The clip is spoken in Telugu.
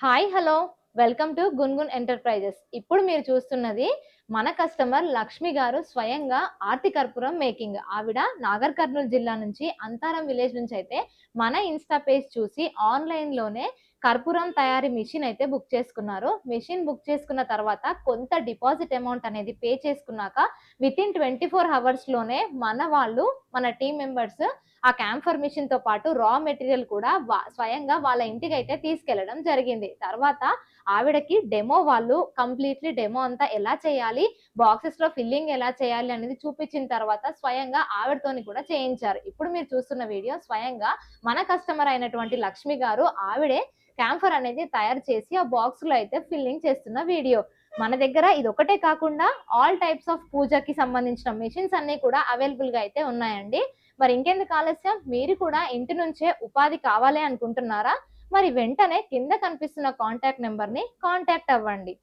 Hi hello welcome to Gungun enterprises. ఇప్పుడు మీరు చూస్తున్నది మన కస్టమర్ లక్ష్మి గారు స్వయంగా ఆర్తి కర్పూరం మేకింగ్. ఆవిడ నాగర్ కర్నూలు జిల్లా నుంచి అంతారం విలేజ్ నుంచి అయితే మన ఇన్స్టా పేజ్ చూసి ఆన్లైన్లోనే కర్పూరం తయారీ మిషన్ అయితే బుక్ చేసుకున్నారు. మిషన్ బుక్ చేసుకున్న తర్వాత కొంత డిపాజిట్ అమౌంట్ అనేది పే చేసుకున్నాక విత్ ఇన్ 24 అవర్స్లోనే మన వాళ్ళు మన టీమ్ మెంబర్స్ ఆ క్యాంఫర్ మిషన్ తో పాటు రా మెటీరియల్ కూడా స్వయంగా వాళ్ళ ఇంటికి అయితే తీసుకెళ్లడం జరిగింది. తర్వాత ఆవిడకి డెమో వాళ్ళు కంప్లీట్లీ డెమో అంతా ఎలా చేయాలి, బాక్సెస్ లో ఫిల్లింగ్ ఎలా చేయాలి అనేది చూపించిన తర్వాత స్వయంగా ఆవిడతోని కూడా చేయించారు. ఇప్పుడు మీరు చూస్తున్న వీడియో స్వయంగా మన కస్టమర్ అయినటువంటి లక్ష్మి గారు ఆవిడే క్యాంఫర్ అనేది తయారు చేసి ఆ బాక్స్ లో అయితే ఫిల్లింగ్ చేస్తున్న వీడియో. మన దగ్గర ఇది ఒకటే కాకుండా ఆల్ టైప్స్ ఆఫ్ పూజకి సంబంధించిన మెషిన్స్ అన్ని కూడా అవైలబుల్ గా అయితే ఉన్నాయండి. మరి ఇంకెందుకు ఆలస్యం, మీరు కూడా ఇంటి నుంచే ఉపాధి కావాలి అనుకుంటున్నారా? మరి వెంటనే కింద కనిపిస్తున్న కాంటాక్ట్ నెంబర్ని కాంటాక్ట్ అవ్వండి.